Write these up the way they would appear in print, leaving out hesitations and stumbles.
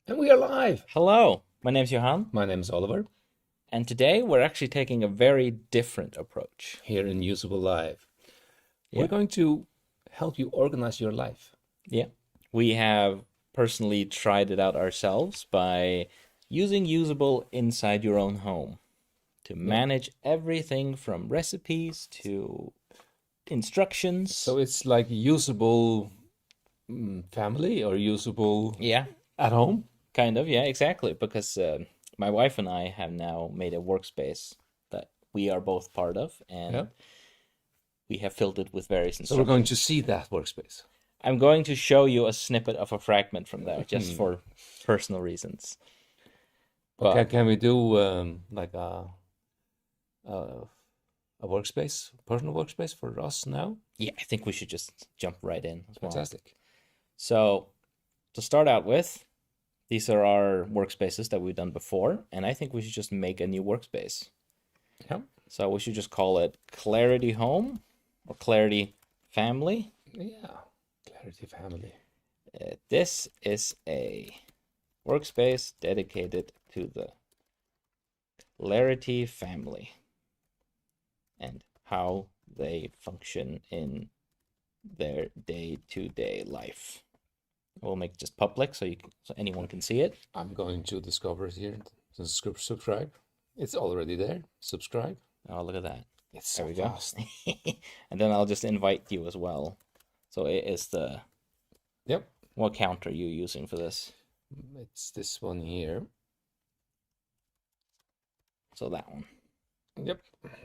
And we are live. Hello, my name's Johann, My name is Oliver, and today we're actually taking a very different approach. here in Usable Live. We're Yeah, going to help you organize your life. yeah. We have personally tried it out ourselves by using Usable inside your own home to Yeah. manage everything from recipes to instructions. So it's like usable family or usable Yeah, at home. kind of. Yeah, exactly. Because my wife and I have now made a workspace that we are both part of, Yeah. and we have filled it with various So we're going to instructions. see that workspace. I'm going to show you a snippet of a fragment from there just Hmm. for personal reasons. Okay, But can we do like a a workspace, personal workspace for us now? yeah, I think we should just jump right in as well. Fantastic. So, to start out with, these are our workspaces that we've done before, and I think we should just make a new workspace. Yeah. So, we should just call it Clarity Home or Clarity Family. Yeah. Clarity family. This is a workspace dedicated to the Clarity family and how they function in their day-to-day life. We'll make it just public so anyone can see it. I'm going to discover it here. Subscribe. It's already there. Subscribe. Oh, look at that. It's There so we go. fast. And then I'll just invite you as well. So it is the Yep. what count are you using for this? It's this one here. So that one. Yep.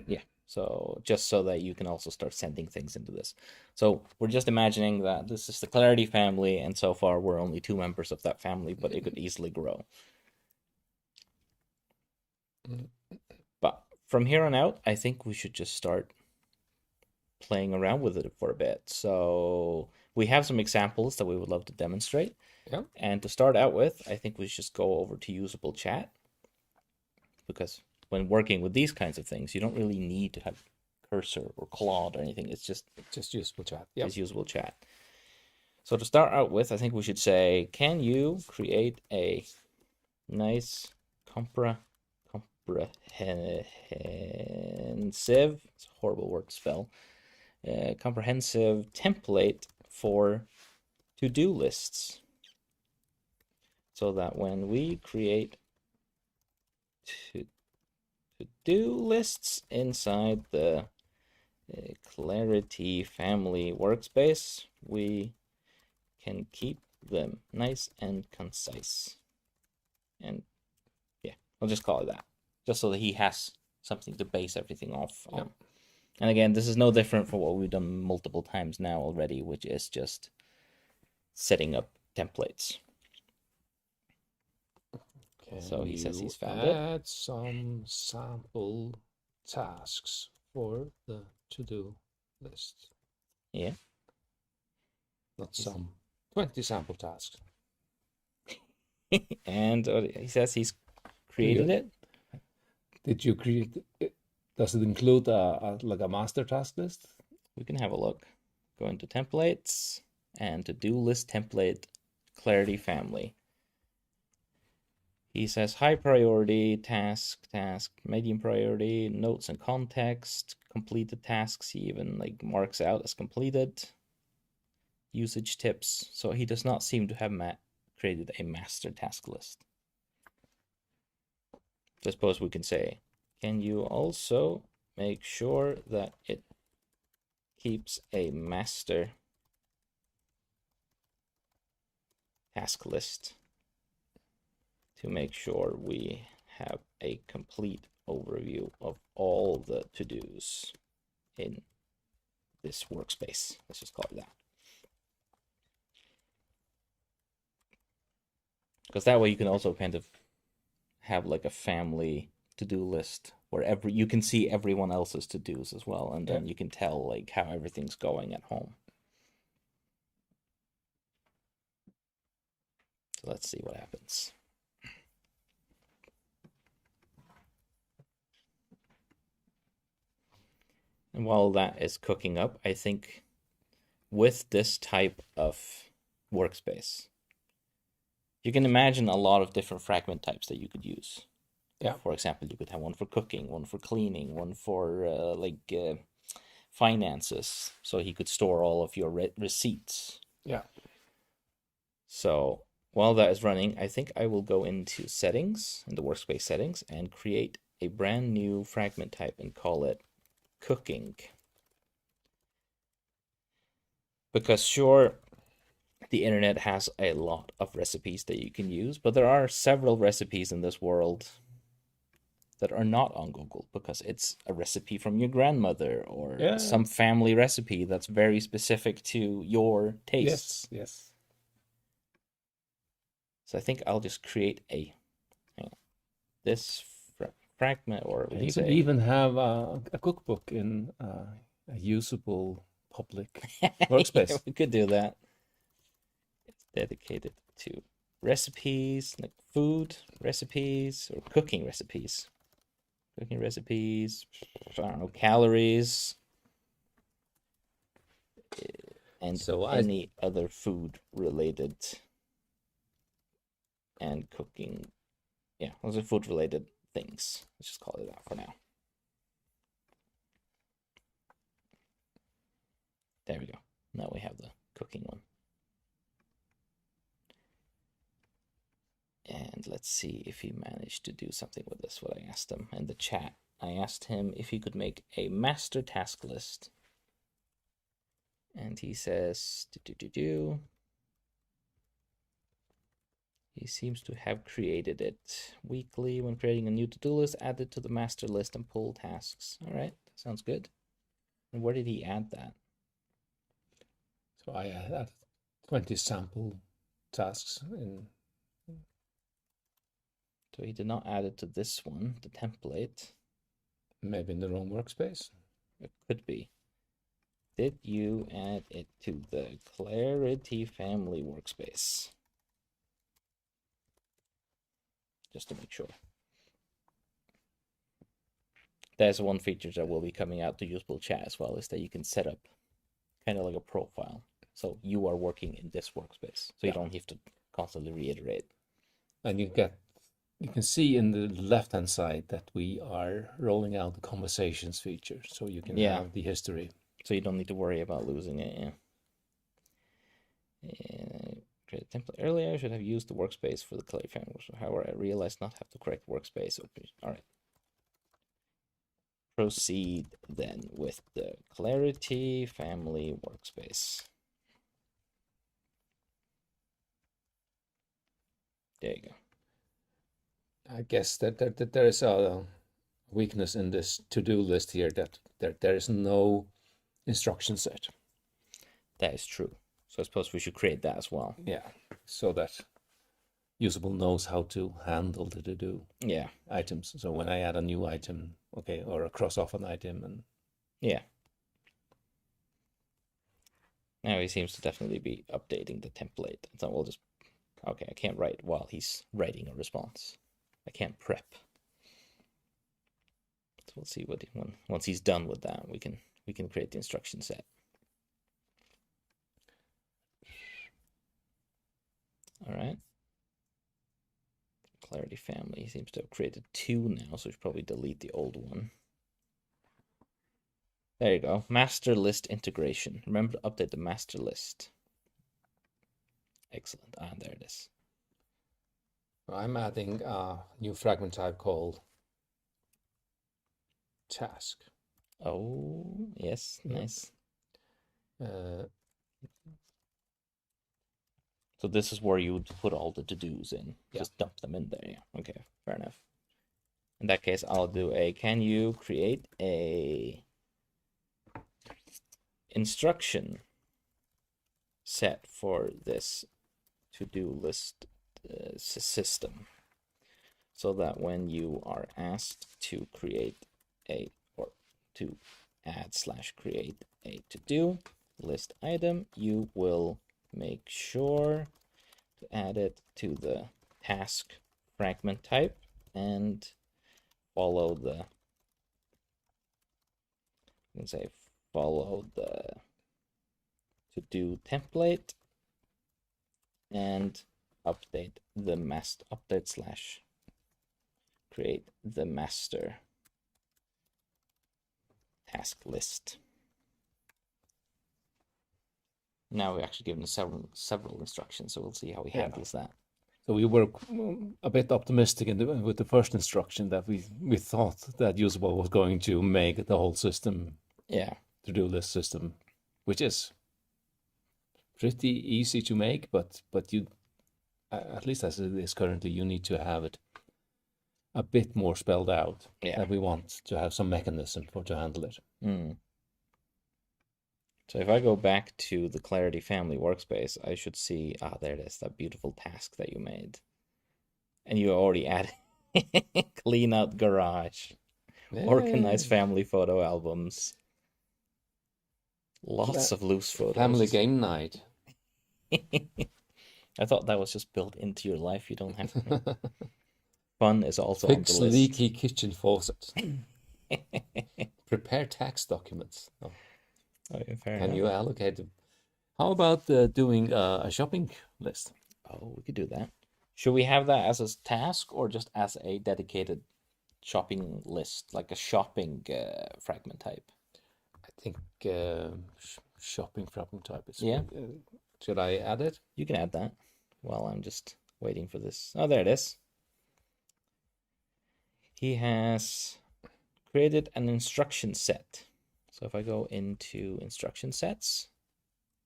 Yeah. So just so that you can also start sending things into this. So we're just imagining that this is the Clarity family, and so far we're only two members of that family, but it could easily grow. But from here on out, I think we should just start playing around with it for a bit. So we have some examples that we would love to demonstrate. Yep. And to start out with, I think we should just go over to usable chat because when working with these kinds of things, you don't really need to have cursor or Claude or anything. It's Just usable chat. Yep. just usable chat. So to start out with, I think we should say, can you create a nice comprehensive, it's a horrible word to spell, comprehensive template for to-do lists so that when we create to-do lists inside the Clarity family workspace, we can keep them nice and concise. And yeah, I'll just call it that, just so that he has something to base everything off on. Yep. And again, this is no different from what we've done multiple times now already, which is just setting up templates. So he says he's found it. Add some sample tasks for the to-do list. Yeah. Not some. 20 sample tasks. And he says he's created it. Did you create it? Does it include like a master task list? We can have a look. Go into templates and to-do list template Clarity family. He says high priority, task, medium priority, notes and context, completed tasks. He even like marks out as completed. Usage tips. So he does not seem to have created a master task list. I suppose we can say, can you also make sure that it keeps a master task list to make sure we have a complete overview of all the to-dos in this workspace. Let's just call it that. Because that way you can also kind of have like a family to-do list where you can see everyone else's to-dos as well, and then you can tell like how everything's going at home. So let's see what happens. And while that is cooking up, I think with this type of workspace, You can imagine a lot of different fragment types that you could use. Yeah. For example, you could have one for cooking, one for cleaning, one for finances. So he could store all of your receipts. Yeah. So while that is running, I think I will go into settings, in the workspace settings, and create a brand new fragment type and call it cooking. Because sure, the internet has a lot of recipes that you can use, but there are several recipes in this world that are not on Google because it's a recipe from your grandmother or some family recipe that's very specific to your tastes. Yes. So I think I'll just create this fragment, or we And can you say could even have a cookbook in a usable public workspace. Yeah, we could do that. It's dedicated to recipes, like food recipes or cooking recipes. Cooking recipes, I don't know, calories, and So any other food related and cooking. Yeah, those are food related things. Let's just call it that for now. There we go. Now we have the cooking one. And let's see if he managed to do something with this, what I asked him in the chat. I asked him if he could make a master task list. And he says, He seems to have created it. Weekly, when creating a new to-do list, add it to the master list and pull tasks. All right, that sounds good. And where did he add that? So I added 20 sample tasks in. So he did not add it to this one, the template. Maybe in the wrong workspace. It could be. Did you add it to the Clarity Family workspace? Just to make sure. There's one feature that will be coming out to usable chat as well, is that you can set up kind of like a profile. So you are working in this workspace. So you don't have to constantly reiterate. And you can see in the left-hand side that we are rolling out the conversations feature. So you can have the history. So you don't need to worry about losing it, create a template earlier. I should have used the workspace for the Clarity Family. However, I realized not have the correct workspace. All right. Proceed then with the Clarity Family workspace. There you go. I guess that there is a weakness in this to-do list here, that there is no instruction set. That is true. So I suppose we should create that as well. Yeah, so that Usable knows how to handle the to-do items. So when I add a new item, or a cross off an item, and now he seems to definitely be updating the template. So we'll just I can't write while he's writing a response. I can't prep. So we'll see what once he's done with that, we can create the instruction set. All right. Clarity Family seems to have created 2 now, so we should probably delete the old one. There you go. Master list integration. Remember to update the master list. Excellent. There it is. I'm adding a new fragment type called task. Oh, yes. Nice. So this is where you would put all the to-dos in. Just dump them in there. Yeah. Okay. Fair enough. In that case, I'll do can you create a instruction set for this to-do list system, so that when you are asked to create to add/create a to-do list item, you will make sure to add it to the task fragment type and follow the to-do template and update the master update / create the master task list. Now we're actually given several instructions, so we'll see how he handles that. So we were a bit optimistic with the first instruction that we thought that Usable was going to make the whole system, to-do list system, which is pretty easy to make, but you, at least as it is currently, you need to have it a bit more spelled out. That we want to have some mechanism to handle it. So if I go back to the Clarity Family workspace, I should see, there it is, that beautiful task that you made. And you already added clean out garage, organize family photo albums. Lots of loose photos. Family game night. I thought that was just built into your life. You don't have to. Fun is also Fix on the list. leaky kitchen faucet. Prepare tax documents. Can you allocate them? How about doing a shopping list? Oh, we could do that. Should we have that as a task or just as a dedicated shopping list, like a shopping fragment type? I think shopping fragment type is. Yeah. Should I add it? You can add that while I'm just waiting for this. Oh, there it is. He has created an instruction set. So if I go into instruction sets,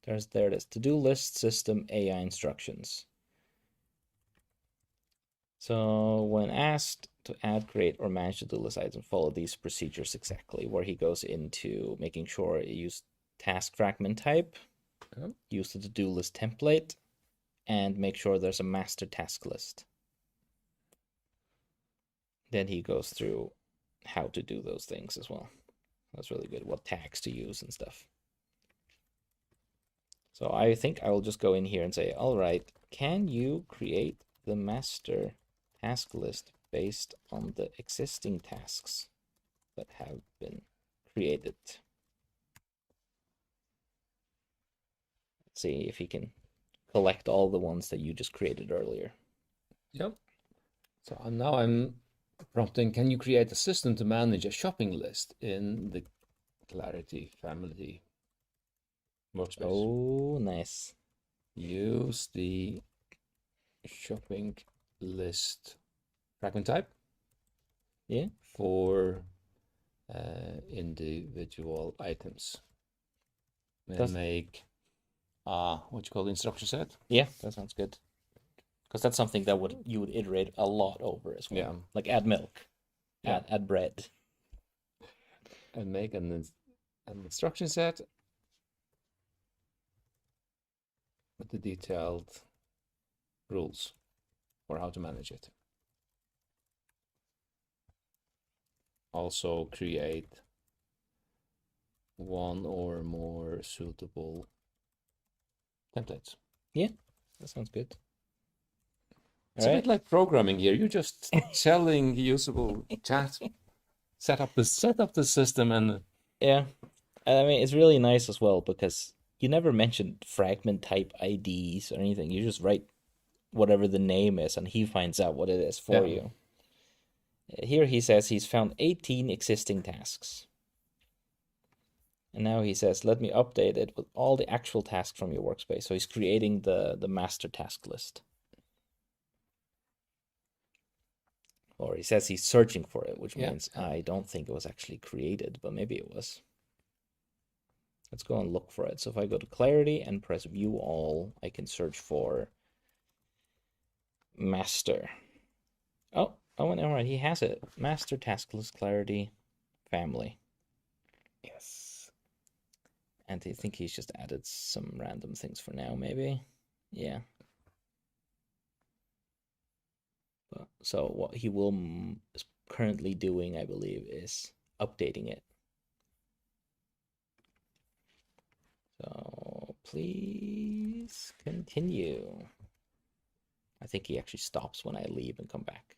there it is. To-do list system AI instructions. So when asked to add, create, or manage to-do list items, follow these procedures exactly, where he goes into making sure you use task fragment type, use the to-do list template, and make sure there's a master task list. Then he goes through how to do those things as well. That's really good. What tags to use and stuff. So I think I will just go in here and say, all right, can you create the master task list based on the existing tasks that have been created? Let's see if he can collect all the ones that you just created earlier. Yep. So now I'm prompting, can you create a system to manage a shopping list in the Clarity Family workspace? Oh, nice. Use the shopping list fragment type. Yeah. For individual items. And make what you call the instruction set. Yeah, that sounds good. Because that's something that you would iterate a lot over as well. Yeah. Like add milk, add bread. And make an instruction set with the detailed rules for how to manage it. Also create one or more suitable templates. Yeah, that sounds good. It's a bit like programming here. You're just telling Usable chat, set up the system, and yeah, I mean it's really nice as well because you never mentioned fragment type IDs or anything. You just write whatever the name is, and he finds out what it is for you. Here he says he's found 18 existing tasks. And now he says, let me update it with all the actual tasks from your workspace. So he's creating the master task list. Or he says he's searching for it, which means I don't think it was actually created, but maybe it was. Let's go and look for it. So if I go to Clarity and press View All, I can search for Master. Oh, and all right, he has it. Master task list Clarity Family. Yes. And I think he's just added some random things for now, maybe. Yeah. So what he is currently doing, I believe, is updating it. So please continue. I think he actually stops when I leave and come back.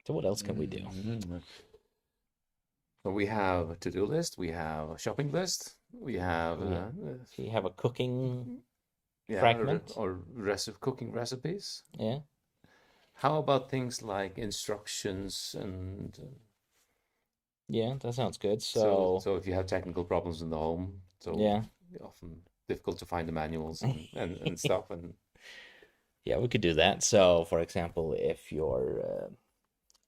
So what else can we do? So we have a to-do list, we have a shopping list, we have So you have a cooking yeah, fragment. or cooking recipes. Yeah. How about things like instructions and Yeah, that sounds good. so So if you have technical problems in the home, so yeah. often difficult to find the manuals and stuff and Yeah, we could do that. So, for example, if your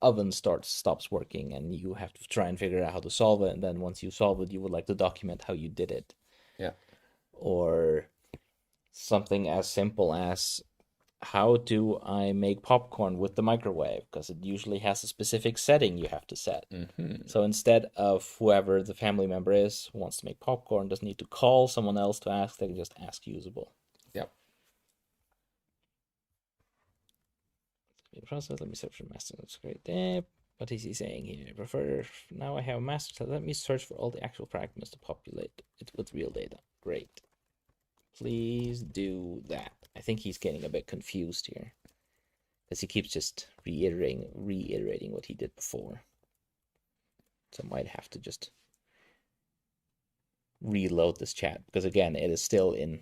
oven stops working and you have to try and figure out how to solve it, and then once you solve it, you would like to document how you did it. yeah. Or something as simple as how do I make popcorn with the microwave? Because it usually has a specific setting you have to set. Mm-hmm. So instead of whoever the family member is who wants to make popcorn doesn't need to call someone else to ask, they can just ask usable. Yep. Process. Let me search for master. That's great. What is he saying here? I prefer now I have a master. So let me search for all the actual fragments to populate it with real data. Great. Please do that. I think he's getting a bit confused here because he keeps just reiterating what he did before. So I might have to just reload this chat because again, it is still in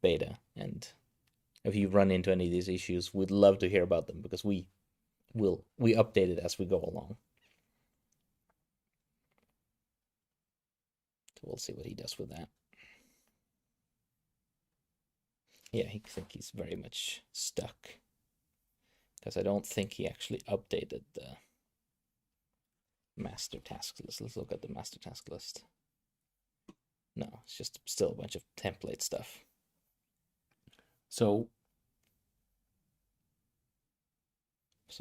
beta, and if you run into any of these issues, we'd love to hear about them because we update it as we go along. So we'll see what he does with that. Yeah, I think he's very much stuck because I don't think he actually updated the master task list. Let's look at the master task list. No, it's just still a bunch of template stuff. So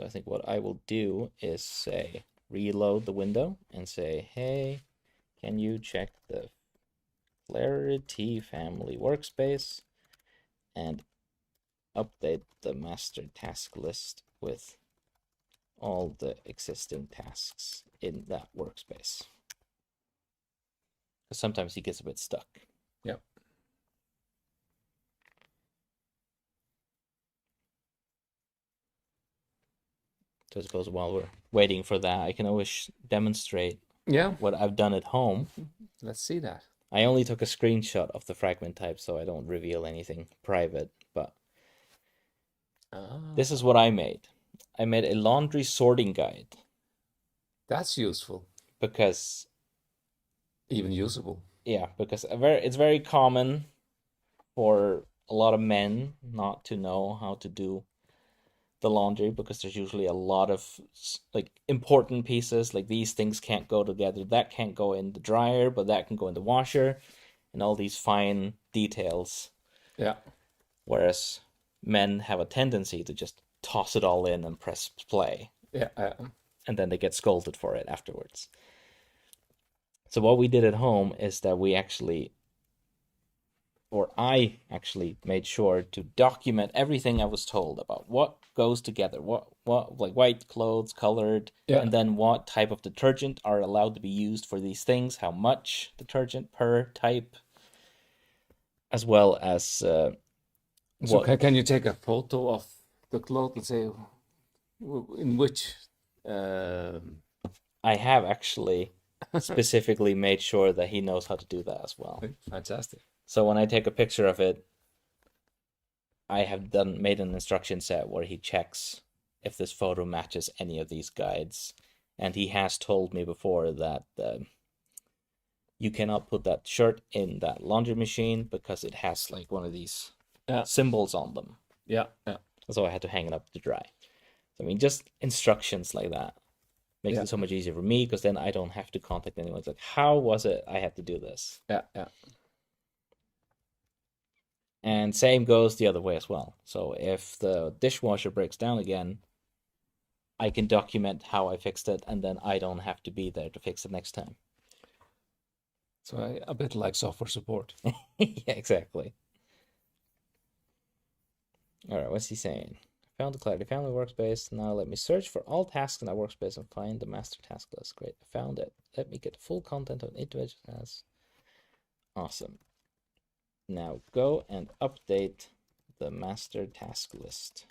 I think what I will do is say reload the window and say, hey, can you check the Clarity family workspace and update the master task list with all the existing tasks in that workspace. Because sometimes he gets a bit stuck. yep. So I suppose while we're waiting for that, I can always demonstrate Yeah. what I've done at home. Let's see that. I only took a screenshot of the fragment type so I don't reveal anything private, but this is what I made. I made a laundry sorting guide. That's useful. Because even usable. Yeah, because it's very common for a lot of men not to know how to do the laundry because there's usually a lot of like important pieces, like these things can't go together, that can't go in the dryer, but that can go in the washer, and all these fine details. Yeah. Whereas men have a tendency to just toss it all in and press play. Yeah. And then they get scolded for it afterwards. So what we did at home is that I actually made sure to document everything I was told about what goes together, what like white clothes, colored, and then what type of detergent are allowed to be used for these things, how much detergent per type, as well as so can you take a photo of the cloth and say in which I have actually specifically made sure that he knows how to do that as well. Fantastic. So when I take a picture of it, I have made an instruction set where he checks if this photo matches any of these guides. And he has told me before that you cannot put that shirt in that laundry machine because it has like one of these symbols on them. Yeah. So I had to hang it up to dry. So, I mean, just instructions like that makes it so much easier for me because then I don't have to contact anyone. It's like, how was it I had to do this? Yeah. And same goes the other way as well. So if the dishwasher breaks down again, I can document how I fixed it, and then I don't have to be there to fix it next time. So a bit like software support. Yeah, exactly. All right, what's he saying? Found the Clarity Family workspace. Now let me search for all tasks in that workspace and find the master task list. Great, I found it. Let me get the full content of individual tasks. Awesome. Now go and update the master task list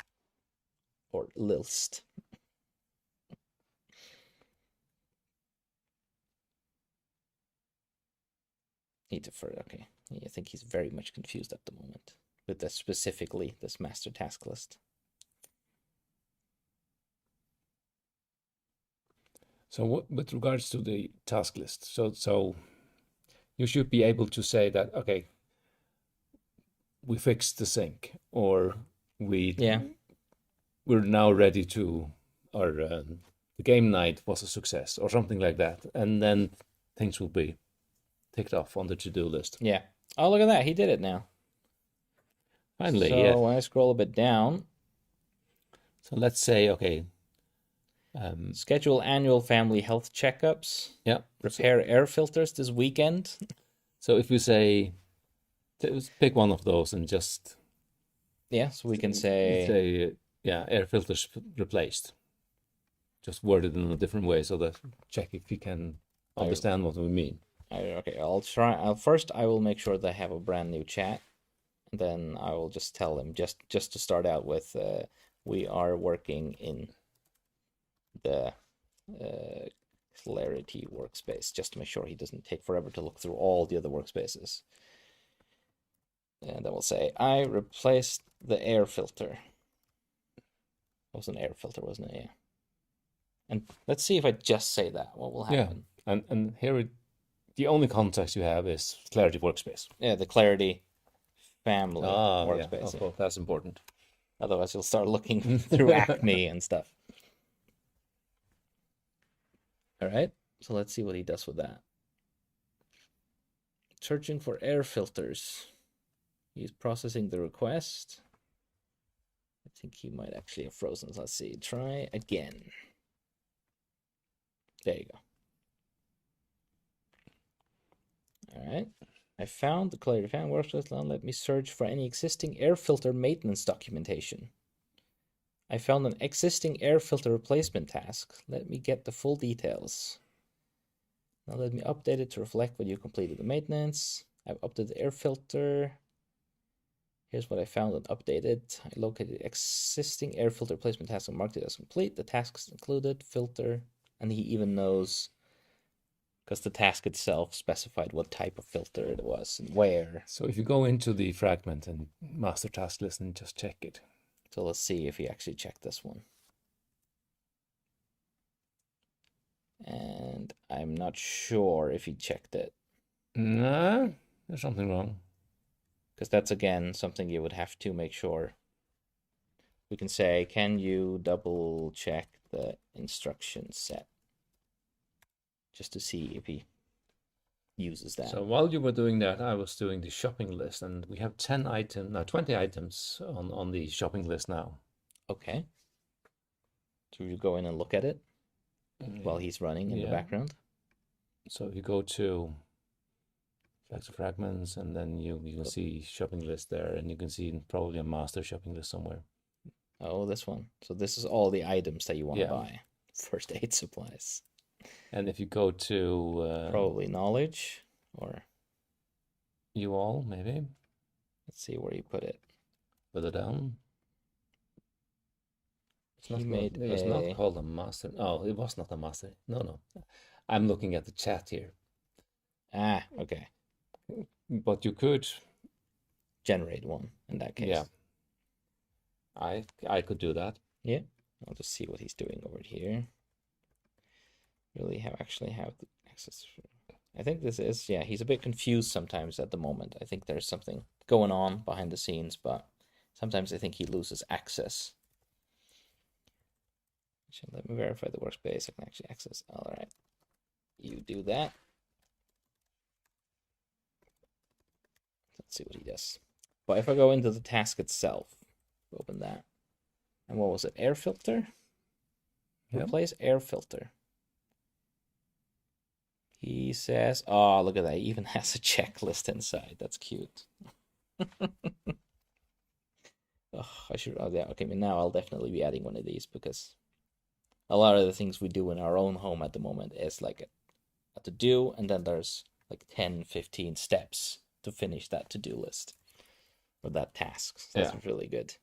or list. Okay. I think he's very much confused at the moment with this, specifically this master task list. So with regards to the task list, so you should be able to say that, okay, we fixed the sink, or we're now ready to, or the game night was a success, or something like that, and then things will be ticked off on the to-do list. Yeah. Oh, look at that. He did it now. Finally, so yeah. when I scroll a bit down. So let's say, okay. Schedule annual family health checkups. Yeah. Repair air filters this weekend. So if we say, pick one of those and just. Yeah, so we can say. Yeah, air filters replaced. Just worded in a different way so that check if you can understand what we mean. Okay, I'll try. First, I will make sure that I have a brand new chat. And then I will just tell him, just to start out with, we are working in the Clarity workspace, just to make sure he doesn't take forever to look through all the other workspaces. And then we'll say, I replaced the air filter. It was an air filter, wasn't it? Yeah. And let's see if I just say that, what will happen. Yeah, and here the only context you have is Clarity workspace. Yeah, the Clarity family workspace. Yeah. That's important. Otherwise, you'll start looking through Acme and stuff. All right, so let's see what he does with that. Searching for air filters. He's processing the request. I think he might actually have frozen. Let's see. Try again. There you go. All right. I found the Clarity fan workspace. Now let me search for any existing air filter maintenance documentation. I found an existing air filter replacement task. Let me get the full details. Now let me update it to reflect when you completed the maintenance. I've updated the air filter. Here's what I found and updated. I located existing air filter replacement task and marked it as complete. The task is included, filter, and he even knows, because the task itself specified what type of filter it was and where. So if you go into the fragment and master task list and just check it. So let's see if he actually checked this one. And I'm not sure if he checked it. No, there's something wrong. Because that's, again, something you would have to make sure. We can say, can you double check the instruction set? Just to see if he uses that. So while you were doing that, I was doing the shopping list, and we have 20 items on the shopping list now. Okay. So you go in and look at it while he's running in the background. So you go to flags of fragments, and then you can see shopping list there, and you can see probably a master shopping list somewhere. Oh, this one. So this is all the items that you want to buy. First aid supplies. And if you go to probably knowledge, or you all, maybe. Let's see where you put it. Further down. It was not called a master. Oh, it was not a master. No. I'm looking at the chat here. Ah, okay. But you could generate one in that case. Yeah. I could do that. Yeah. I'll just see what he's doing over here. Really actually have the access. I think this is, he's a bit confused sometimes at the moment. I think there's something going on behind the scenes, but sometimes I think he loses access. Let me verify the workspace. I can actually access. All right. You do that. Let's see what he does. But if I go into the task itself, open that. And what was it? Air filter? Yep. Replace air filter. He says, oh, look at that. He even has a checklist inside. That's cute. I should, okay, now I'll definitely be adding one of these, because a lot of the things we do in our own home at the moment is like a to-do, and then there's like 10, 15 steps to finish that to-do list or that task. So that's really good.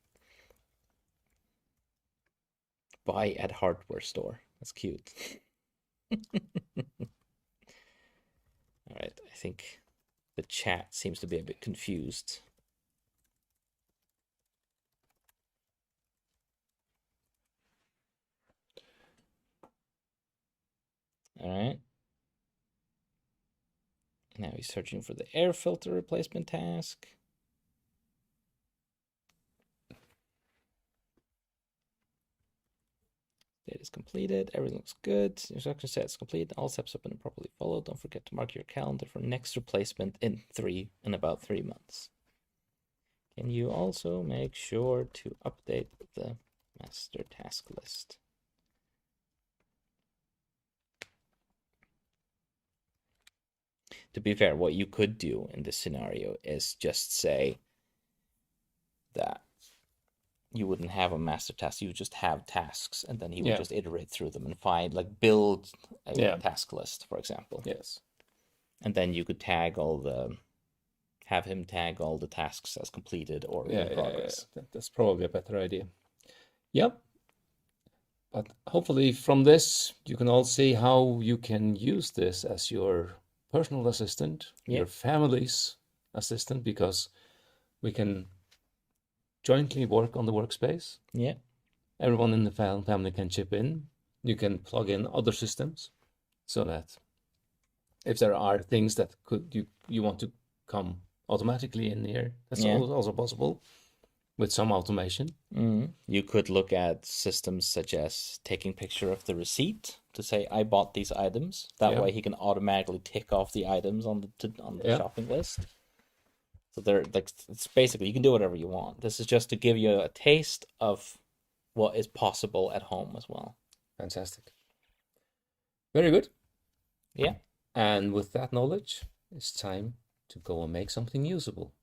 Buy at hardware store. That's cute. All right, I think the chat seems to be a bit confused. All right. Now he's searching for the air filter replacement task. Data is completed. Everything looks good. Instruction set is complete. All steps have been properly followed. Don't forget to mark your calendar for next replacement in about 3 months. Can you also make sure to update the master task list? To be fair, what you could do in this scenario is just say that you wouldn't have a master task, you would just have tasks, and then he would just iterate through them and find, like, build a task list, for example. Yes. And then you could have him tag all the tasks as completed or in progress. Yeah. That's probably a better idea. Yep. But hopefully from this, you can all see how you can use this as your personal assistant, your family's assistant, because we can jointly work on the workspace. Yeah. Everyone in the family can chip in. You can plug in other systems so that if there are things that you want to come automatically in here, that's also possible with some automation. You could look at systems such as taking picture of the receipt to say, I bought these items. That way he can automatically tick off the items on the shopping list. So they're like, it's basically, you can do whatever you want. This is just to give you a taste of what is possible at home as well. Fantastic. Very good. Yeah. And with that knowledge, it's time to go and make something usable.